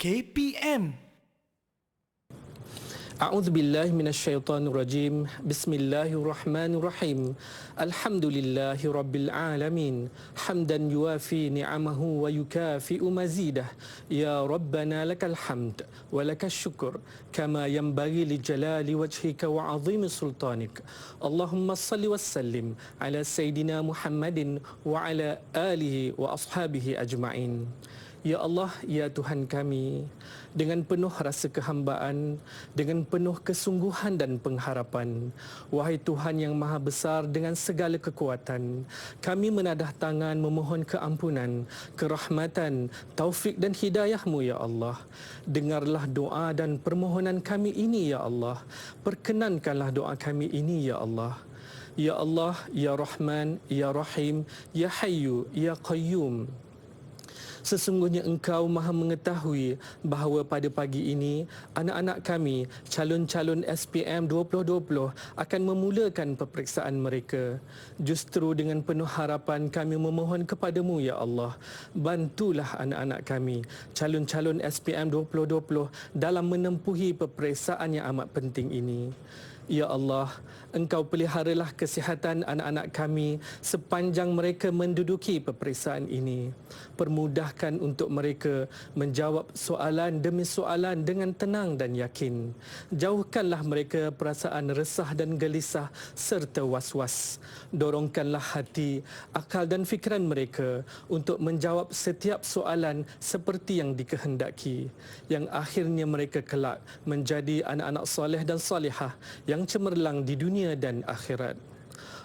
KPM. أعوذ بالله من الشيطان الرجيم بسم الله الرحمن الرحيم الحمد لله رب العالمين حمدا يوافي نعمه ويكافئ مزيده يا ربنا لك الحمد ولك الشكر كما ينبغي لجلال وجهك وعظيم سلطانك اللهم صل وسلم على سيدنا محمد وعلى آله وأصحابه أجمعين. Ya Allah, ya Tuhan kami, dengan penuh rasa kehambaan, dengan penuh kesungguhan dan pengharapan, wahai Tuhan yang Maha Besar dengan segala kekuatan, kami menadah tangan memohon keampunan, kerahmatan, taufik dan hidayah-Mu ya Allah. Dengarlah doa dan permohonan kami ini ya Allah. Perkenankanlah doa kami ini ya Allah. Ya Allah, ya Rahman, ya Rahim, ya Hayyu, ya Qayyum. Sesungguhnya Engkau Maha mengetahui bahawa pada pagi ini anak-anak kami, calon-calon SPM 2020 akan memulakan peperiksaan mereka. Justru dengan penuh harapan kami memohon kepadamu ya Allah, bantulah anak-anak kami, calon-calon SPM 2020 dalam menempuhi peperiksaan yang amat penting ini. Ya Allah, Engkau peliharalah kesihatan anak-anak kami sepanjang mereka menduduki peperiksaan ini. Permudahkan untuk mereka menjawab soalan demi soalan dengan tenang dan yakin. Jauhkanlah mereka perasaan resah dan gelisah serta was-was. Dorongkanlah hati, akal dan fikiran mereka untuk menjawab setiap soalan seperti yang dikehendaki. Yang akhirnya mereka kelak menjadi anak-anak soleh dan salihah yang cemerlang di dunia dan akhirat.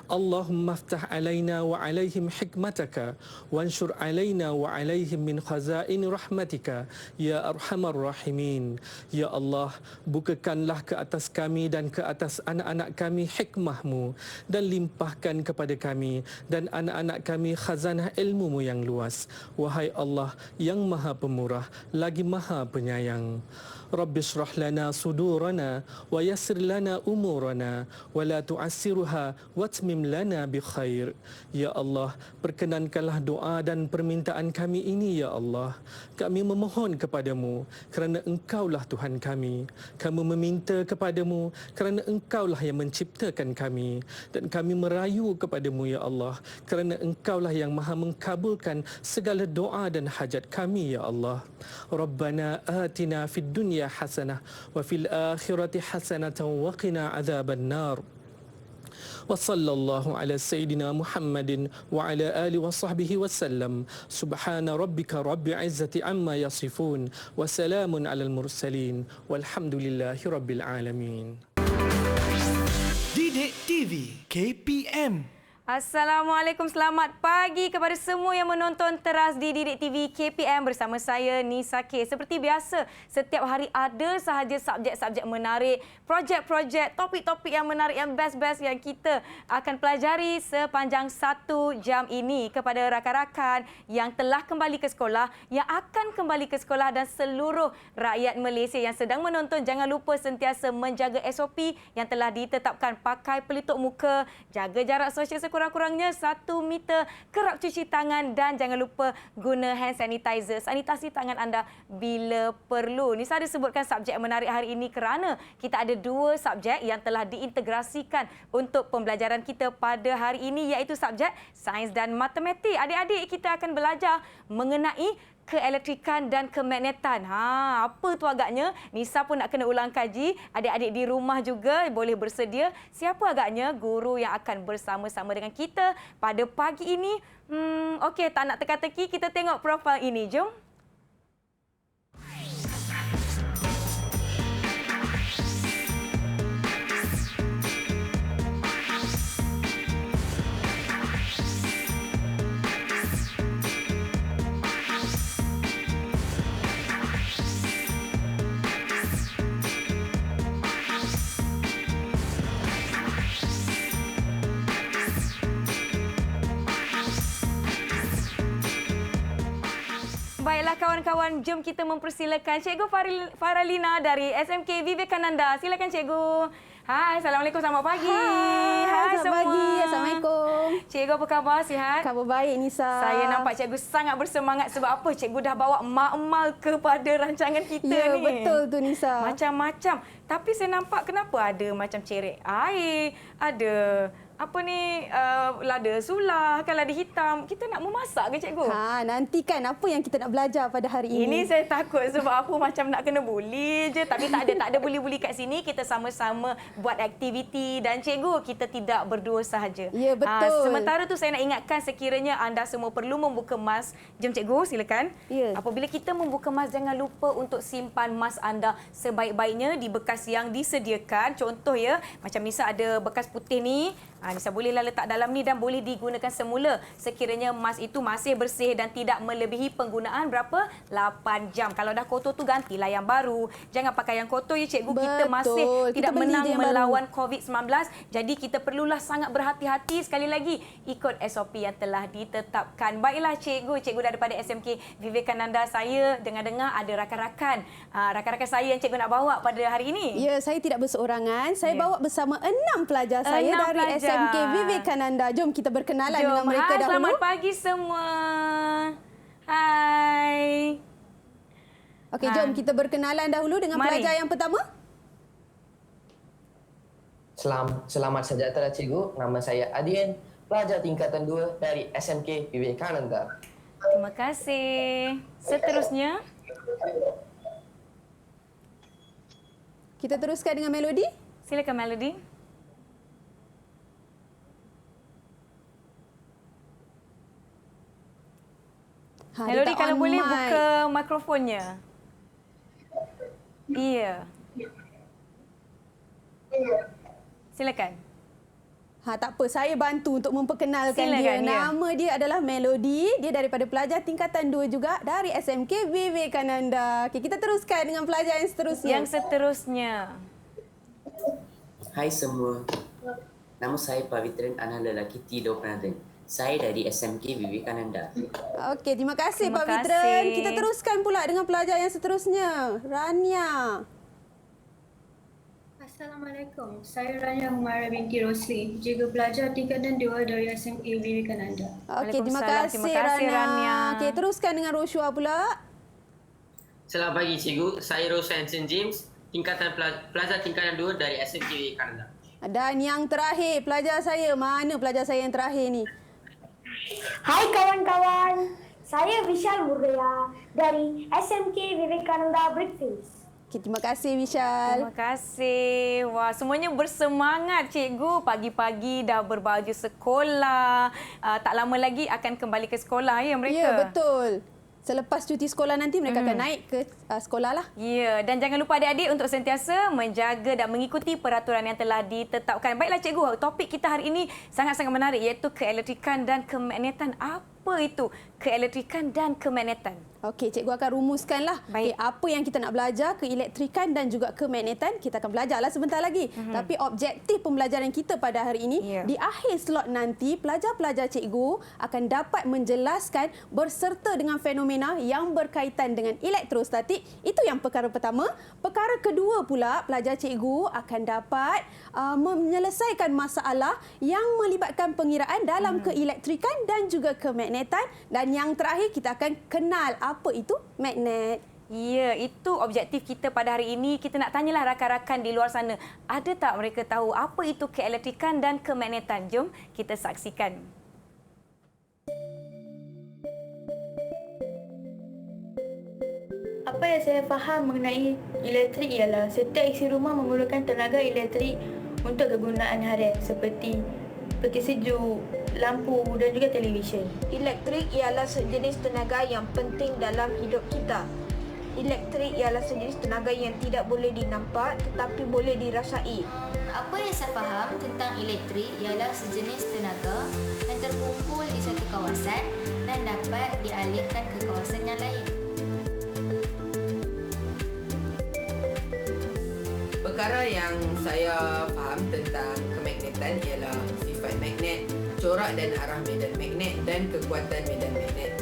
Allahumma aftah alaina wa alaihim hikmataka wanshur alaina wa alaihim min khazain rahmatika ya arhamar rahimin. Ya Allah, bukakanlah ke atas kami dan ke atas anak-anak kami hikmah-Mu dan limpahkan kepada kami dan anak-anak kami khazanah ilmu-Mu yang luas. Wahai Allah yang Maha Pemurah lagi Maha Penyayang. Rabbi shrah lana sudurana wa yassir lana umurana wa la tu'assirha watmim lana bi khair. Ya Allah, perkenankanlah doa dan permintaan kami ini ya Allah. Kami memohon kepadamu kerana Engkaulah Tuhan kami. Kami meminta kepadamu kerana Engkaulah yang menciptakan kami, dan kami merayu kepadamu ya Allah kerana Engkaulah yang Maha mengkabulkan segala doa dan hajat kami ya Allah. Rabbana atina fid dunya hasanah wa fil akhirati hasanatan wa qina adzaban nar. Wa sallallahu ala sayyidina Muhammadin wa ala alihi wa sahbihi wasallam. Subhana rabbika rabbil izzati amma yasifun wa salamun alal mursalin walhamdulillahi rabbil alamin. Didik TV KPM. Assalamualaikum, selamat pagi kepada semua yang menonton teras di Didik TV KPM bersama saya Nisa K. Seperti biasa, setiap hari ada sahaja subjek-subjek menarik, projek-projek, topik-topik yang menarik, yang best-best yang kita akan pelajari sepanjang 1 jam ini kepada rakan-rakan yang telah kembali ke sekolah, yang akan kembali ke sekolah dan seluruh rakyat Malaysia yang sedang menonton. Jangan lupa sentiasa menjaga SOP yang telah ditetapkan, pakai pelitup muka, jaga jarak sosial kurang-kurangnya 1 meter, kerap cuci tangan dan jangan lupa guna hand sanitizer. Sanitasi tangan anda bila perlu. Nisa ada sebutkan subjek menarik hari ini kerana kita ada 2 subjek yang telah diintegrasikan untuk pembelajaran kita pada hari ini, iaitu subjek sains dan matematik. Adik-adik, kita akan belajar mengenai keelektrikan dan kemagnetan. Apa tu agaknya? Nisa pun nak kena ulang kaji. Adik-adik di rumah juga boleh bersedia. Siapa agaknya guru yang akan bersama-sama dengan kita pada pagi ini? Okey, tak nak teka-teki, kita tengok profil ini. Jom. Baiklah kawan-kawan, jom kita mempersilakan Cikgu Faralina dari SMK Vivekananda. Silakan Cikgu. Hai, Assalamualaikum, selamat pagi. Hai, selamat semua. pagi. Assalamualaikum. Cikgu apa khabar? Sihat? Khabar baik, Nisa. Saya nampak cikgu sangat bersemangat sebab apa? Cikgu dah bawa emak-emak kepada rancangan kita ya, ni. Betul tu, Nisa. Macam-macam. Tapi saya nampak kenapa ada macam cerek air, ada lada sulah, kan lada hitam. Kita nak memasak ke cikgu? Nantikan apa yang kita nak belajar pada hari ini. Ini saya takut sebab apa macam nak kena bully je. Tapi tak ada bully-bully kat sini. Kita sama-sama buat aktiviti dan cikgu kita tidak berdua sahaja. Ya, betul. Sementara tu saya nak ingatkan sekiranya anda semua perlu membuka mask. Jom cikgu, silakan. Ya. Apabila kita membuka mask, jangan lupa untuk simpan mask anda sebaik-baiknya di bekas yang disediakan. Contoh ya, macam Nisa ada bekas putih ni. Nisa bolehlah letak dalam ni dan boleh digunakan semula sekiranya mask itu masih bersih dan tidak melebihi penggunaan berapa? 8 jam. Kalau dah kotor tu gantilah yang baru. Jangan pakai yang kotor ya cikgu. Kita masih tidak menang melawan COVID-19. Jadi kita perlulah sangat berhati-hati. Sekali lagi ikut SOP yang telah ditetapkan. Baiklah cikgu. Cikgu daripada SMK Vivekananda. Saya dengar-dengar ada rakan-rakan saya yang cikgu nak bawa pada hari ini. Ya, saya tidak berseorangan. Saya bawa bersama 6 pelajar saya dari SMK Vivekananda. Jom kita berkenalan dengan mereka dahulu. Selamat pagi semua. Hai. Okey, jom kita berkenalan dahulu dengan pelajar yang pertama. Selamat sejahtera cikgu. Nama saya Adien, pelajar tingkatan 2 dari SMK Vivekananda. Terima kasih. Seterusnya, kita teruskan dengan Melody. silakan Melody. Melody kalau boleh buka mikrofonnya. Iya. Silakan. Tak apa, saya bantu untuk memperkenalkan Silakan, dia. Nama dia adalah Melody. Dia daripada pelajar tingkatan 2 juga dari SMK Vivekananda. Okey, kita teruskan dengan pelajar yang seterusnya. Yang seterusnya. Hai semua. Nama saya Pavitran Anak Lelaki Tido Pranathan. Saya dari SMK Vivekananda. Okey, terima kasih Terima Pak Vitran. kasih. Kita teruskan pula dengan pelajar yang seterusnya. Rania. Assalamualaikum. Saya Rania Humaira binti Rosli, juga pelajar tingkatan 2 dari SMK Vivekananda. Okey, terima Waalaikumsalam. kasih, Terima kasih, Rania. Okey, teruskan dengan Roshua pula. Selamat pagi cikgu, saya Rosa Hansen James, pelajar tingkatan 2 dari SMK Vivekananda. Dan yang terakhir, pelajar saya. Mana pelajar saya yang terakhir ni? Hai kawan-kawan, saya Vishal Muraya dari SMK Vivekananda Brickfields. Okay, terima kasih Vishal. Terima kasih. Wah, semuanya bersemangat cikgu. Pagi-pagi dah berbaju sekolah. Tak lama lagi akan kembali ke sekolah ya mereka. Ya, betul. Selepas cuti sekolah nanti mereka akan naik ke sekolah lah. Ya, dan jangan lupa adik-adik untuk sentiasa menjaga dan mengikuti peraturan yang telah ditetapkan. Baiklah cikgu, topik kita hari ini sangat-sangat menarik iaitu keelektrikan dan kemagnetan. Apa itu keelektrikan dan kemagnetan? Okey, cikgu akan rumuskanlah. Baik. Apa yang kita nak belajar, keelektrikan dan juga kemagnetan, kita akan belajarlah sebentar lagi. Tapi objektif pembelajaran kita pada hari ini, di akhir slot nanti, pelajar-pelajar cikgu akan dapat menjelaskan berserta dengan fenomena yang berkaitan dengan elektrostatik. Itu yang perkara pertama. Perkara kedua pula, pelajar cikgu akan dapat menyelesaikan masalah yang melibatkan pengiraan dalam keelektrikan dan juga kemagnetan. Dan yang terakhir, kita akan kenal apa itu magnet. Ya, itu objektif kita pada hari ini. Kita nak tanyalah rakan-rakan di luar sana. Ada tak mereka tahu apa itu keelektrikan dan kemagnetan? Jom kita saksikan. Apa yang saya faham mengenai elektrik ialah setiap isi rumah memerlukan tenaga elektrik untuk kegunaan harian seperti peti sejuk, lampu dan juga televisyen. Elektrik ialah sejenis tenaga yang penting dalam hidup kita. Elektrik ialah sejenis tenaga yang tidak boleh dinampak tetapi boleh dirasai. Apa yang saya faham tentang elektrik ialah sejenis tenaga yang terkumpul di satu kawasan dan dapat dialihkan ke kawasan yang lain. Perkara yang saya faham tentang kemagnetan ialah sifat magnet, corak dan arah medan magnet dan kekuatan medan magnet.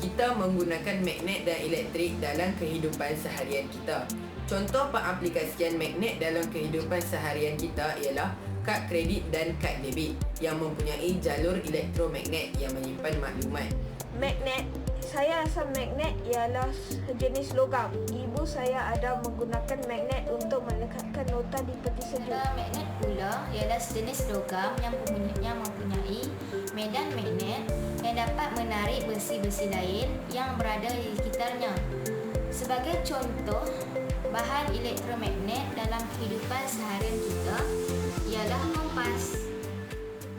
Kita menggunakan magnet dan elektrik dalam kehidupan seharian kita. Contoh pengaplikasian magnet dalam kehidupan seharian kita ialah kad kredit dan kad debit yang mempunyai jalur elektromagnet yang menyimpan maklumat. Magnet. Saya rasa magnet ialah sejenis logam. Ibu saya ada menggunakan magnet untuk melekatkan nota di peti sejuk. Magnet pula ialah sejenis logam yang mempunyai medan magnet yang dapat menarik besi-besi lain yang berada di sekitarnya. Sebagai contoh, bahan elektromagnet dalam kehidupan seharian kita ialah kompas.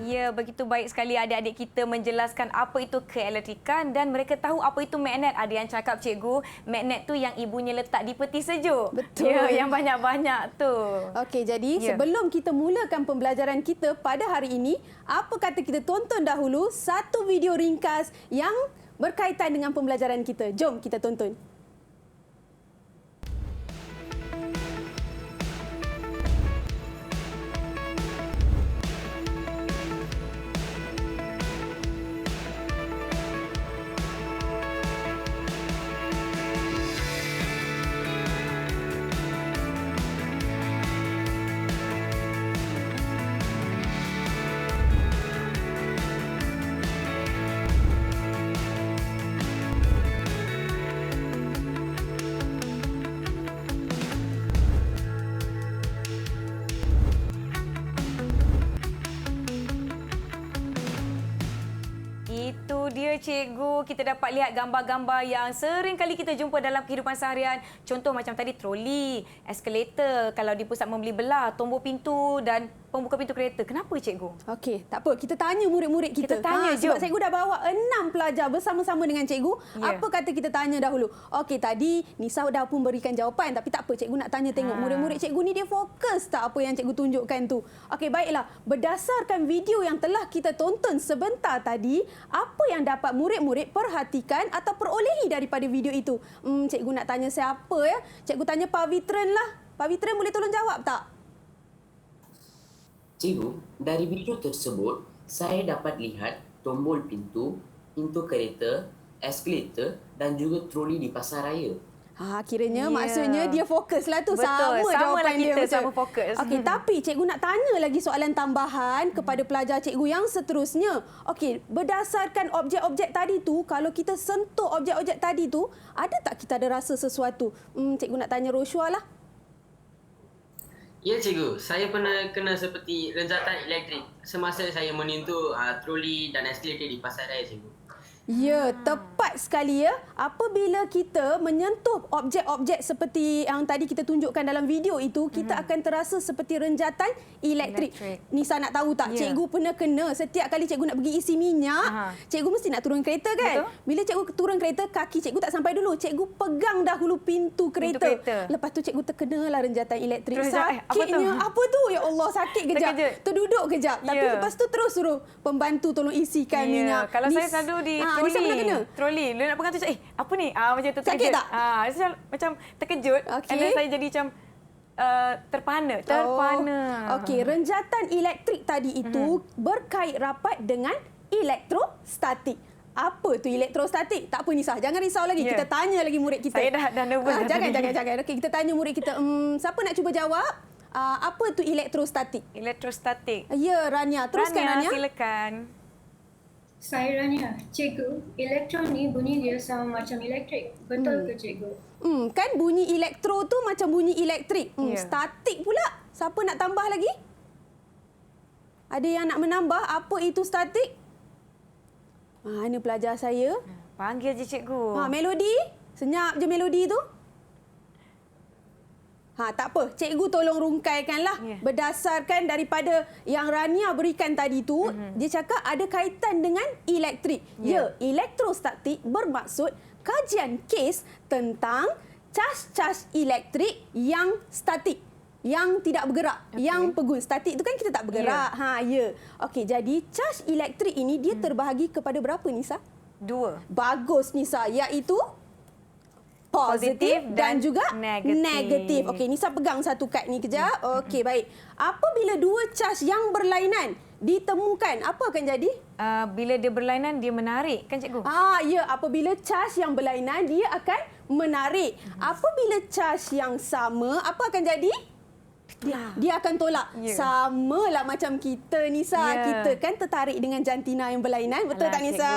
Ya, begitu baik sekali adik-adik kita menjelaskan apa itu keelektrikan dan mereka tahu apa itu magnet. Ada yang cakap, cikgu, magnet tu yang ibunya letak di peti sejuk. Betul. Ya, yang banyak-banyak tu. Okey, jadi sebelum kita mulakan pembelajaran kita pada hari ini, apa kata kita tonton dahulu satu video ringkas yang berkaitan dengan pembelajaran kita. Jom kita tonton. Itu dia cikgu, kita dapat lihat gambar-gambar yang sering kali kita jumpa dalam kehidupan seharian. Contoh macam tadi troli, eskalator, kalau di pusat membeli belah, tombol pintu dan pembuka pintu kereta. Kenapa cikgu? Okey, tak apa. Kita tanya murid-murid kita. Kita tanya, sebab jom. cikgu dah bawa 6 pelajar bersama-sama dengan cikgu. Ya. Apa kata kita tanya dahulu? Okey, tadi Nisa dah pun berikan jawapan. Tapi tak apa, cikgu nak tanya tengok murid-murid cikgu ni dia fokus tak apa yang cikgu tunjukkan tu. Okey, baiklah. Berdasarkan video yang telah kita tonton sebentar tadi, apa yang dapat murid-murid perhatikan atau perolehi daripada video itu? Cikgu nak tanya siapa ya? Cikgu tanya Pak Vitren lah. Pak Vitren boleh tolong jawab tak? Cikgu, dari video tersebut, saya dapat lihat tombol pintu, pintu kereta, eskalator dan juga troli di pasar raya. Kiranya maksudnya dia fokuslah tu. Betul, sama jawapan dia. kita sama fokus. Okey, tapi cikgu nak tanya lagi soalan tambahan kepada pelajar cikgu yang seterusnya. Okey, berdasarkan objek-objek tadi tu, kalau kita sentuh objek-objek tadi tu, ada tak kita ada rasa sesuatu? Cikgu nak tanya Roshua lah. Ya cikgu, saya pernah kena seperti renjatan elektrik semasa saya menyentuh troli dan eskalator di pasar raya cikgu. Ya, tepat sekali ya. Apabila kita menyentuh objek-objek seperti yang tadi kita tunjukkan dalam video itu, kita akan terasa seperti renjatan elektrik. Nisa nak tahu tak, cikgu pernah kena setiap kali cikgu nak pergi isi minyak, cikgu mesti nak turun kereta kan? Betul. Bila cikgu turun kereta, kaki cikgu tak sampai dulu. Cikgu pegang dahulu pintu kereta. Lepas tu cikgu terkenalah renjatan elektrik. Terus, sakitnya. Apa tu? Ya Allah, sakit kejap. Terduduk kejap. Tapi lepas tu terus suruh pembantu tolong isikan minyak. Kalau saya selalu di troli. Dia nak pegang tu cakap, apa ni? Macam tu sakit tak? Macam terkejut. And then saya jadi macam terpana. Okey, renjatan elektrik tadi itu berkait rapat dengan elektrostatik. Apa tu elektrostatik? Tak apa Nisa, jangan risau lagi. Kita tanya lagi murid kita. Saya dah nervous. Jangan. Okey, kita tanya murid kita. Siapa nak cuba jawab? Apa tu elektrostatik? Elektrostatik. Ya, Rania. Teruskan Rania. Silakan. Saya Rania. Cikgu, elektron ni bunyi dia sama macam elektrik. Betul ke cikgu? Kan bunyi elektro tu macam bunyi elektrik. Statik pula. Siapa nak tambah lagi? Ada yang nak menambah apa itu statik? Mana pelajar saya? Panggil je cikgu. Melodi. Senyap je melodi tu. Tak apa, cikgu tolong rungkaikanlah. Berdasarkan daripada yang Rania berikan tadi tu, dia cakap ada kaitan dengan elektrik. Ya, elektrostatik bermaksud kajian kes tentang cas-cas elektrik yang statik, yang tidak bergerak, yang pegun. Statik tu kan kita tak bergerak. Okey, jadi cas elektrik ini dia terbahagi kepada berapa Nisa? 2. Bagus Nisa, iaitu positif dan juga negatif. Okey, Nisa pegang satu kad ni kejap. Okey, baik. Apabila dua cas yang berlainan ditemukan, apa akan jadi? Bila dia berlainan, dia menarik. Kan cikgu? Ya. Apabila cas yang berlainan, dia akan menarik. Apabila cas yang sama, apa akan jadi? Dia akan tolak. Sama lah macam kita, Nisa. Kita kan tertarik dengan jantina yang berlainan. Betul tak, Nisa?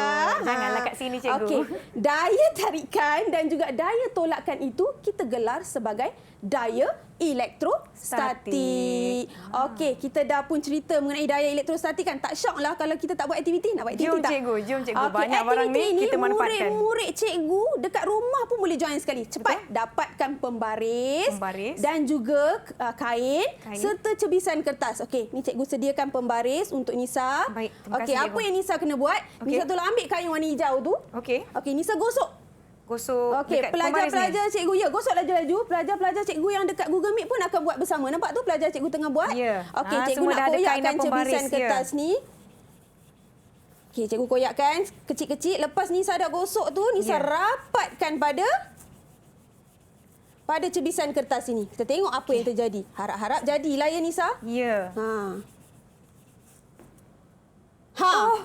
Janganlah kat sini, cikgu. Okey. Daya tarikan dan juga daya tolakan itu kita gelar sebagai daya elektrostatik. Okey, kita dah pun cerita mengenai daya elektrostatik kan. Tak syok lah kalau kita tak buat aktiviti. Nak buat aktiviti tak? Jom cikgu. Banyak barang ni kita manfaatkan. Murid-murid cikgu dekat rumah pun boleh join sekali. Cepat dapatkan pembaris dan juga kain serta cebisan kertas. Okey, ni cikgu sediakan pembaris untuk Nisa. Baik, terima okey, kasih, apa yang Nisa kena buat? Nisa tolong ambil kain warna hijau tu. Okey. Okey, Nisa gosok. Okey, Dekat pelajar-pelajar cikgu, gosok laju-laju. Pelajar-pelajar cikgu yang dekat Google Meet pun akan buat bersama. Nampak tu pelajar cikgu tengah buat? Okey, cikgu nak koyakkan cebisan kertas ni. Okey, cikgu koyakkan kecil-kecil. Lepas Nisa dah gosok tu, Nisa rapatkan pada cebisan kertas ini. Kita tengok apa yang terjadi. Harap-harap jadilah ya, Nisa. Ya.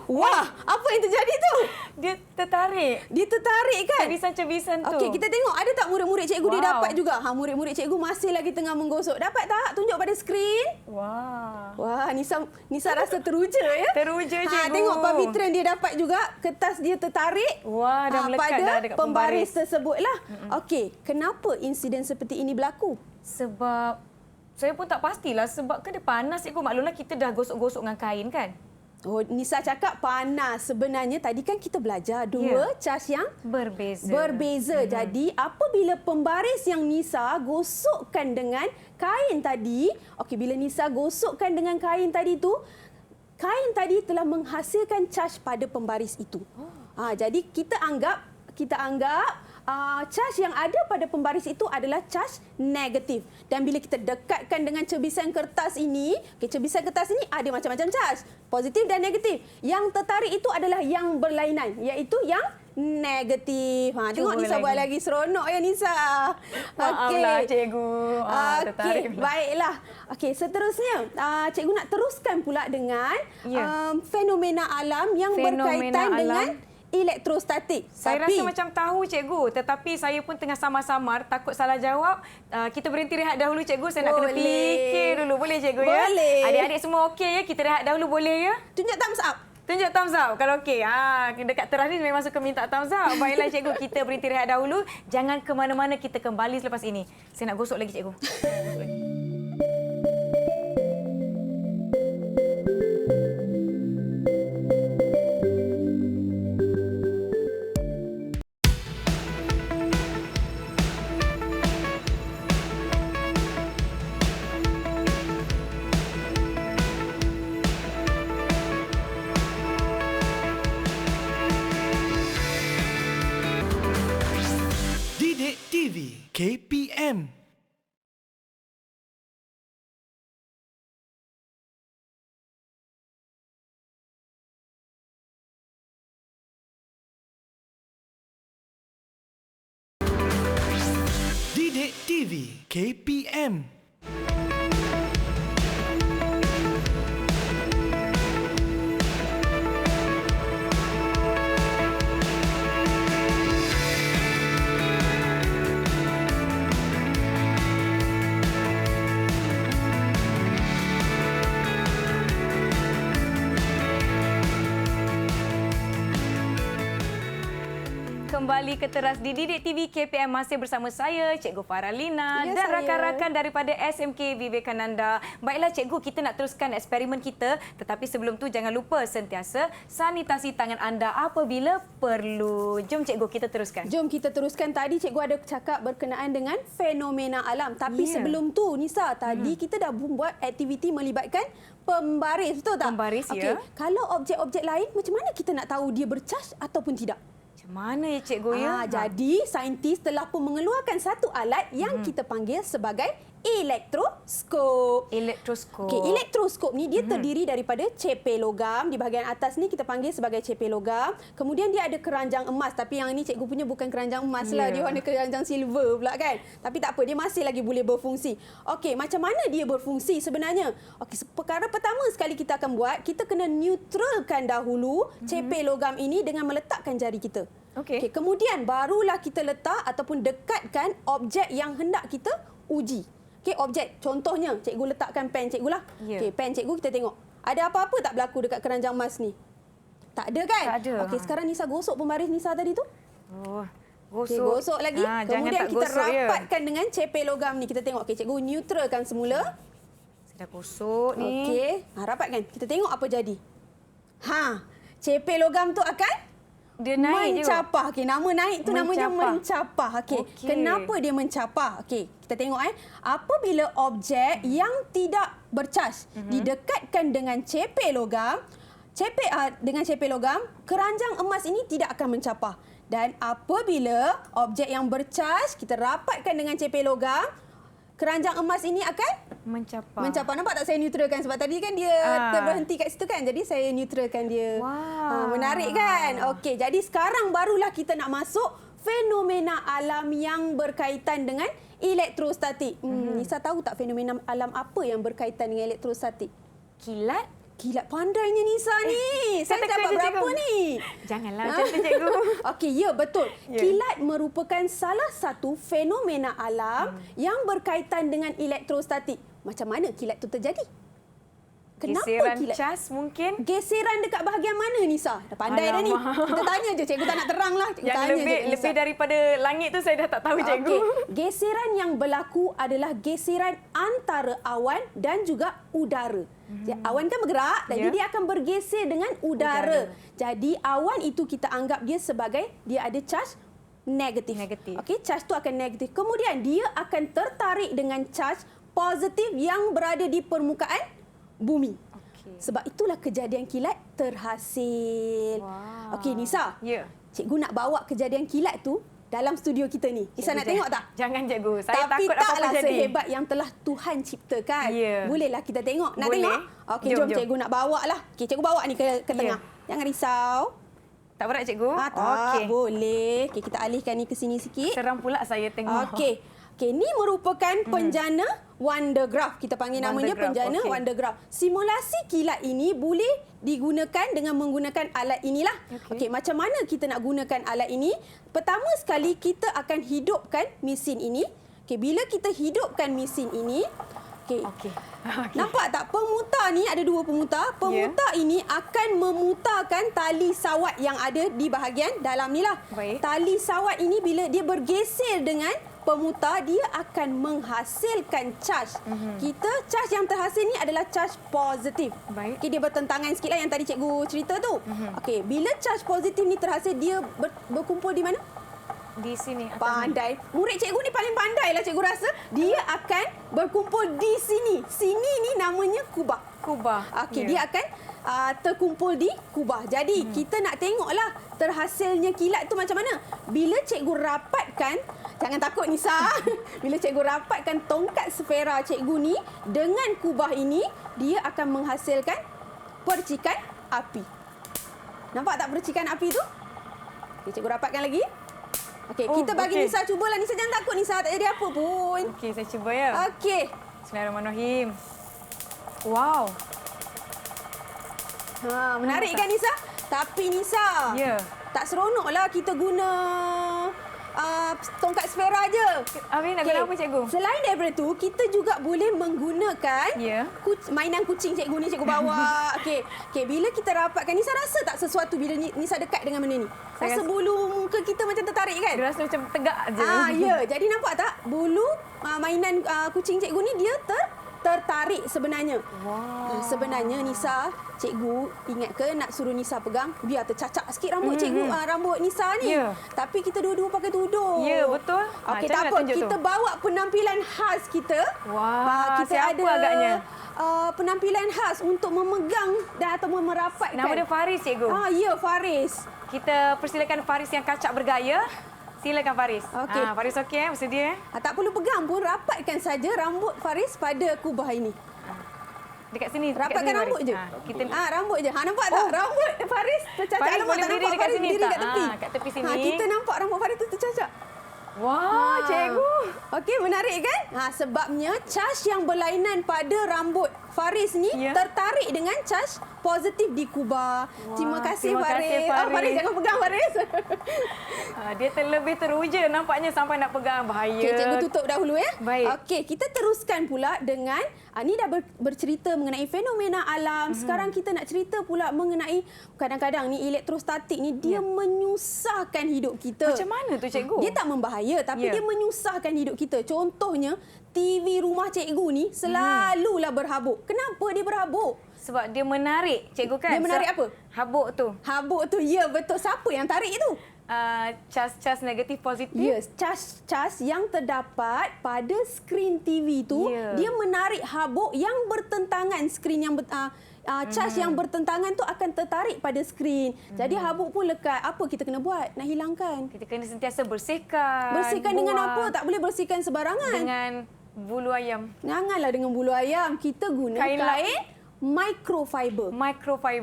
Wah, apa yang terjadi tu? Dia tertarik. Dia tertarik kan? Cebisan-cebisan tu. Okey, kita tengok ada tak murid-murid cikgu dia dapat juga. Murid-murid cikgu masih lagi tengah menggosok. Dapat tak? Tunjuk pada skrin. Wah, Nisa rasa teruja ya. Teruja cikgu. Tengok Pavitran dia dapat juga. Kertas dia tertarik. Wah, dah melekat dah dekat pembaris tersebutlah. Okey, kenapa insiden seperti ini berlaku? Sebab saya pun tak pastilah sebab ke dia panas cikgu. Maklumlah kita dah gosok-gosok dengan kain kan. Oh, Nisa cakap panas. Sebenarnya tadi kan kita belajar dua cas yang berbeza. Jadi apabila pembaris yang Nisa gosokkan dengan kain tadi, okey, bila Nisa gosokkan dengan kain tadi tu, kain tadi telah menghasilkan cas pada pembaris itu. Jadi kita anggap cas yang ada pada pembaris itu adalah cas negatif. Dan bila kita dekatkan dengan cebisan kertas ini, cebisan kertas ini ada macam-macam cas, positif dan negatif. Yang tertarik itu adalah yang berlainan, iaitu yang negatif. Tengok Nisa buat lagi seronok ya, Nisa. Maaflah cikgu. Okey, baiklah. Okey, seterusnya cikgu nak teruskan pula dengan fenomena alam yang berkaitan dengan elektrostatik. Saya rasa macam tahu cikgu, tetapi saya pun tengah samar-samar, takut salah jawab. Kita berhenti rehat dahulu cikgu, saya nak kena fikir dulu. Boleh cikgu ya? Boleh. Adik-adik semua okey ya? Kita rehat dahulu boleh ya? Tunjuk thumbs up. Tunjuk thumbs up kalau okey. Dekat teras ni memang suka minta thumbs up. Baiklah cikgu, kita berhenti rehat dahulu. Jangan ke mana-mana, kita kembali selepas ini. Saya nak gosok lagi cikgu. TV KPM. Didik TV KPM. Kembali ke teras di Didik TV KPM, masih bersama saya, Cikgu Faralina dan rakan-rakan daripada SMK Vivekananda. Baiklah cikgu, kita nak teruskan eksperimen kita, tetapi sebelum tu jangan lupa sentiasa sanitasi tangan anda apabila perlu. Jom cikgu, kita teruskan. Jom kita teruskan. Tadi cikgu ada cakap berkenaan dengan fenomena alam. Tapi sebelum tu Nisa, tadi kita dah buat aktiviti melibatkan pembaris, betul tak? Pembaris, okay. Kalau objek-objek lain, macam mana kita nak tahu dia bercas ataupun tidak? Mana ya cikgu ya? Jadi saintis telah pun mengeluarkan satu alat yang kita panggil sebagai elektroskop. Elektroskop. Okey, elektroskop ni dia terdiri daripada ceper logam. Di bahagian atas ni kita panggil sebagai ceper logam. Kemudian dia ada keranjang emas, tapi yang ini cikgu punya bukan keranjang emas lah, dia warna keranjang silver pula kan. Tapi tak apa, dia masih lagi boleh berfungsi. Okey, macam mana dia berfungsi sebenarnya? Okey, perkara pertama sekali kita akan buat, kita kena neutralkan dahulu ceper logam ini dengan meletakkan jari kita. Okey, kemudian barulah kita letak ataupun dekatkan objek yang hendak kita uji. Okey, objek. Contohnya, cikgu letakkan pen cikgu lah. Ya. Okey, pen cikgu kita tengok. Ada apa-apa tak berlaku dekat keranjang emas ni? Tak ada kan? Tak ada. Okey, sekarang Nisa gosok pembaris Nisa tadi tu. Oh, Okey, gosok. gosok lagi. Kemudian kita rapatkan dengan cepel logam ni. Kita tengok. Okey, cikgu neutralkan semula. Dah gosok ni. Okey, rapatkan. Kita tengok apa jadi. Cepel logam tu akan dia naik mencapah. Okey, nama naik tu namanya mencapah. Okey. Okey. Kenapa dia mencapah? Okey, kita tengok apabila objek yang tidak bercas didekatkan dengan cepel logam, dengan cepel logam, keranjang emas ini tidak akan mencapah. Dan apabila objek yang bercas kita rapatkan dengan cepel logam, keranjang emas ini akan mencapah. Nampak tak saya neutralkan? Sebab tadi kan dia terberhenti kat situ kan. Jadi saya neutralkan dia. Menarik kan? Okey, jadi sekarang barulah kita nak masuk fenomena alam yang berkaitan dengan elektrostatik. Nisa tahu tak fenomena alam apa yang berkaitan dengan elektrostatik? Kilat? Kilat, pandainya Nisa ni. Saya dapat berapa ni? Janganlah macam tu, cikgu. Okey, ya betul. Kilat merupakan salah satu fenomena alam yang berkaitan dengan elektrostatik. Macam mana kilat tu terjadi? Kenapa Geseran kilat? cas mungkin? Geseran dekat bahagian mana, Nisa? Dah pandai dah ni. Kita tanya je, cikgu tak nak terang lah. Cikgu yang tanya lebih daripada langit tu saya dah tak tahu, cikgu. Okey, geseran yang berlaku adalah geseran antara awan dan juga udara. Awan kan bergerak, jadi dia akan bergeser dengan udara. Jadi awan itu kita anggap dia sebagai dia ada charge negatif. Okey, charge tu akan negatif. Kemudian dia akan tertarik dengan charge positif yang berada di permukaan bumi. Sebab itulah kejadian kilat terhasil. Okey, Nisa. Ya. Cikgu nak bawa kejadian kilat tu dalam studio kita ni. Nisa nak tengok tak? Jangan, cikgu. Saya Tapi takut apa-apa taklah jadi. sehebat yang telah Tuhan ciptakan. Bolehlah kita tengok. Nak Boleh. tengok? Okey, jom cikgu nak bawa lah. Okey, cikgu bawa ni ke tengah. Jangan risau. Tak berat, cikgu? Tak, boleh. Okey, kita alihkan ni ke sini sikit. Seram pula saya tengok. Okey. Okey, ni merupakan penjana Van de Graaff. Kita panggil namanya penjana Van de Graaff. Simulasi kilat ini boleh digunakan dengan menggunakan alat inilah. Okey, macam mana kita nak gunakan alat ini? Pertama sekali kita akan hidupkan mesin ini. Okey, bila kita hidupkan mesin ini, okey. Nampak tak pemutar ni ada dua pemutar. Pemutar ini akan memutarkan tali sawat yang ada di bahagian dalam ni lah. Tali sawat ini bila dia bergeser dengan pemutar, dia akan menghasilkan charge. Charge yang terhasil ni adalah charge positif. Okey, dia bertentangan sikit lah yang tadi cikgu cerita tu. Okey, bila charge positif ni terhasil, dia berkumpul di mana? Di sini. Pandai. Murid cikgu ni paling pandai lah cikgu rasa. Dia akan berkumpul di sini. Sini ni namanya kubah. Okey, dia akan terkumpul di kubah. Jadi, kita nak tengoklah terhasilnya kilat tu macam mana. Bila cikgu rapatkan, jangan takut Nisa. Bila cikgu rapatkan tongkat sfera cikgu ni dengan kubah ini, dia akan menghasilkan percikan api. Nampak tak percikan api tu? Okay, cikgu rapatkan lagi. Okey, kita bagi Nisa cubalah. Nisa jangan takut Nisa, tak jadi apa pun. Okey, saya cuba ya. Okey. Bismillahirrahmanirrahim. Wow. Menarik kan Nisa? Tapi Nisa, tak seronoklah kita guna tongkat sfera je. Habis nak guna apa, cikgu? Selain daripada tu, kita juga boleh menggunakan mainan kucing cikgu ni cikgu bawa. Okey, bila kita rapatkan, Nisa rasa tak sesuatu bila Nisa dekat dengan benda ni? Rasa bulu muka kita macam tertarik kan? Dia rasa macam tegak je. Ya, jadi nampak tak? Bulu mainan kucing cikgu ni dia tertarik sebenarnya. Sebenarnya Nisa, cikgu ingat ke nak suruh Nisa pegang biar tercacak sikit rambut cikgu, rambut Nisa ni. Tapi kita dua-dua pakai tudung. Ya, betul. Okey, tak apa. Kita bawa penampilan khas kita. Kita siapa ada agaknya? Penampilan khas untuk memegang dan atau merapatkan. Nama dia Faris, cikgu. Ya, Faris. Kita persilakan Faris yang kacak bergaya. Silakan Faris. Okey. Faris okey, bersedia? Tak perlu pegang pun, rapatkan saja rambut Faris pada kubah ini. Dekat sini. Rapatkan sini, rambut je. Kita rambut je. Nampak tak? Rambut Faris tercacak. Faris boleh berdiri dekat sini dekat tak? tepi. Kat tepi sini. Kita nampak rambut Faris tu tercacak. Wah, cikgu. Okey, menarik kan? Sebabnya charge yang berlainan pada rambut Faris ni tertarik dengan charge positif dikubah. Terima kasih Faris. Faris jangan pegang Faris. Dia terlebih teruja nampaknya sampai nak pegang. Bahaya. Okey, cikgu tutup dahulu ya. Baik. Okey, kita teruskan pula dengan ni dah bercerita mengenai fenomena alam. Sekarang kita nak cerita pula mengenai kadang-kadang ni elektrostatik ni dia menyusahkan hidup kita. Macam mana tu cikgu? Dia tak membahaya tapi dia menyusahkan hidup kita. Contohnya TV rumah cikgu ni selalulah berhabuk. Kenapa dia berhabuk? Sebab dia menarik, cikgu kan? Dia menarik apa? Habuk tu. Habuk tu, ya betul. Siapa yang tarik itu? Cas negatif positif. Yes, cas yang terdapat pada skrin TV tu, dia menarik habuk yang bertentangan. Skrin yang cas yang bertentangan tu akan tertarik pada skrin. Jadi habuk pun lekat. Apa kita kena buat? Nak hilangkan. Kita kena sentiasa bersihkan. Bersihkan dengan apa? Tak boleh bersihkan sebarangan. Dengan bulu ayam. Janganlah dengan bulu ayam. Kita guna kain microfiber.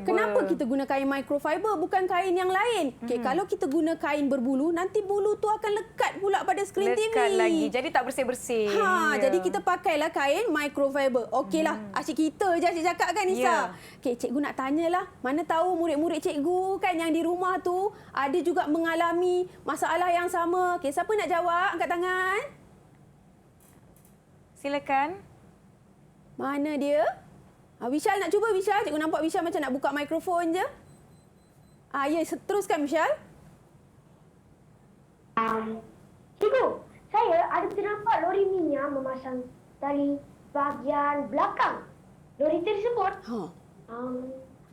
Kenapa kita guna kain microfiber bukan kain yang lain? Okey, kalau kita guna kain berbulu, nanti bulu tu akan lekat pula pada skrin TV. Lekat lagi. Jadi tak bersih-bersih. Jadi kita pakailah kain microfiber. Okeylah, asyik kita je asyik cakap kan Nisa. Okey, cikgu nak tanyalah, mana tahu murid-murid cikgu kan yang di rumah tu ada juga mengalami masalah yang sama. Okey, siapa nak jawab? Angkat tangan. Silakan. Mana dia? Vishal nak cuba, Vishal. Cikgu nampak Vishal macam nak buka mikrofon je. Ya, teruskan Vishal. Cikgu, saya ada ternampak lori minyak memasang tali bahagian belakang lori tersebut.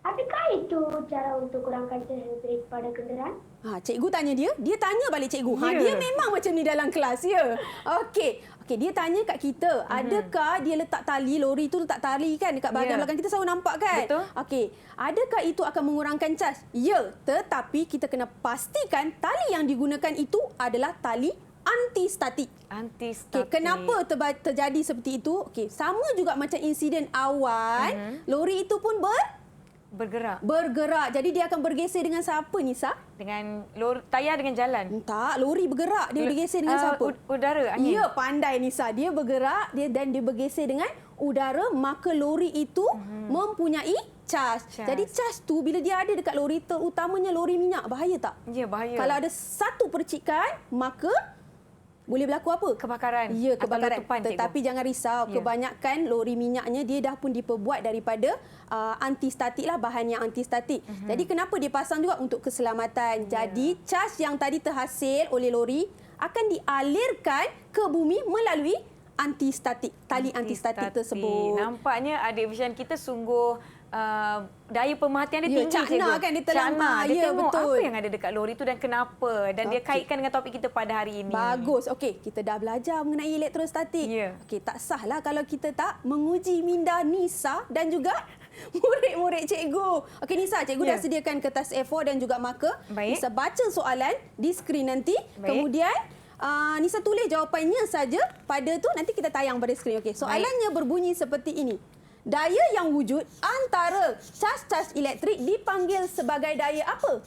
Adakah itu cara untuk kurangkan cas elektrik pada kenderaan? Cikgu tanya dia. Dia tanya balik cikgu. Dia memang macam ni dalam kelas, ya. Okey, dia tanya kat kita, adakah dia letak tali, lori tu letak tali kan dekat bahagian belakang, kita selalu nampak kan? Betul. Okey, adakah itu akan mengurangkan cas? Ya, tetapi kita kena pastikan tali yang digunakan itu adalah tali anti-statik. Anti-statik. Kenapa terjadi seperti itu? Okey, sama juga macam insiden awal, lori itu pun bergerak. Jadi dia akan bergeser dengan siapa, Nisa? Dengan tayar dengan jalan. Tak, lori bergerak. Dia bergeser dengan siapa? Udara, angin. Ya, pandai Nisa. Dia bergerak dan dia bergeser dengan udara, maka lori itu mempunyai cas. Jadi cas tu bila dia ada dekat lori, terutamanya lori minyak, bahaya tak? Ya, bahaya. Kalau ada satu percikan, maka boleh berlaku apa? Kebakaran. Ya, kebakaran. Letupan, tetapi jangan risau. Kebanyakan lori minyaknya dia dah pun diperbuat daripada anti-statik lah, bahan yang anti-statik. Jadi kenapa dia pasang juga? Untuk keselamatan. Jadi cas yang tadi terhasil oleh lori akan dialirkan ke bumi melalui anti-statik, tali anti-statik tersebut. Nampaknya adik Vishan kita sungguh daya pemerhatian dia tinggi. Cakna kan, dia terlambat. Dia tengok betul. apa yang ada dekat lori tu dan kenapa. Dan dia kaitkan dengan topik kita pada hari ini. Bagus. Okey, kita dah belajar mengenai elektrostatik. Okey, tak sahlah kalau kita tak menguji minda Nisa dan juga murid-murid cikgu. Okey Nisa, cikgu dah sediakan kertas A4 dan juga marker. Nisa baca soalan di skrin nanti. Kemudian Nisa tulis jawapannya saja pada tu, nanti kita tayang pada skrin. Okey, soalannya berbunyi seperti ini. Daya yang wujud antara cas-cas elektrik dipanggil sebagai daya apa?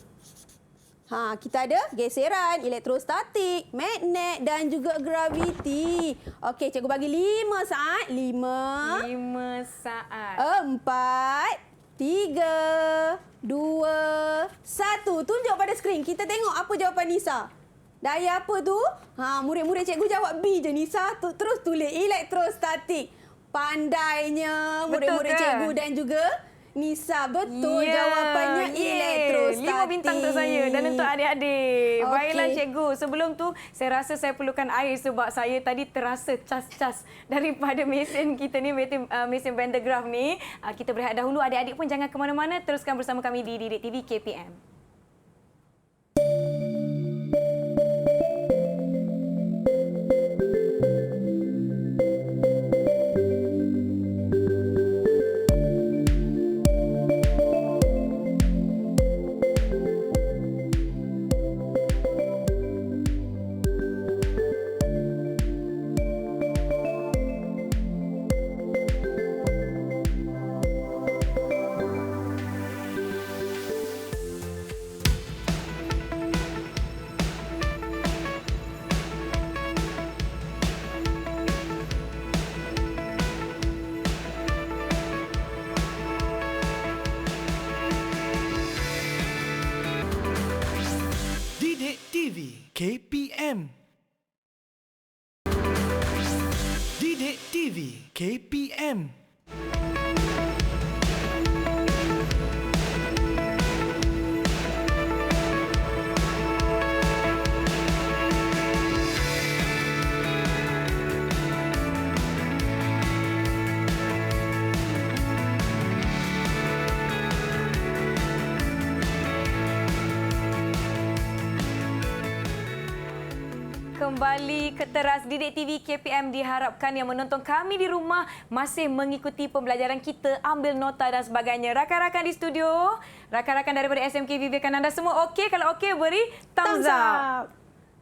Kita ada geseran, elektrostatik, magnet dan juga graviti. Okey, cikgu bagi 5 saat. 5 saat. 4, 3, 2, 1. Tunjuk pada skrin. Kita tengok apa jawapan Nisa. Daya apa tu? Murid-murid cikgu jawab B je. Nisa terus tulis elektrostatik. Pandainya murid-murid cikgu dan juga Nisa. Betul jawapannya elektrostatik. 5 bintang untuk saya dan untuk adik-adik. Baiklah cikgu, sebelum tu saya rasa saya perlukan air sebab saya tadi terasa cas-cas daripada mesin kita ni, mesin Van der Graaf ni. Kita berehat dahulu. Adik-adik pun jangan ke mana-mana. Teruskan bersama kami di Didik TV KPM. KPM. Didik TV KPM. Kembali ke teras Didik TV KPM, diharapkan yang menonton kami di rumah masih mengikuti pembelajaran kita, ambil nota dan sebagainya. Rakan-rakan di studio, rakan-rakan daripada SMK Vivekananda semua okey? Kalau okey beri thumbs up.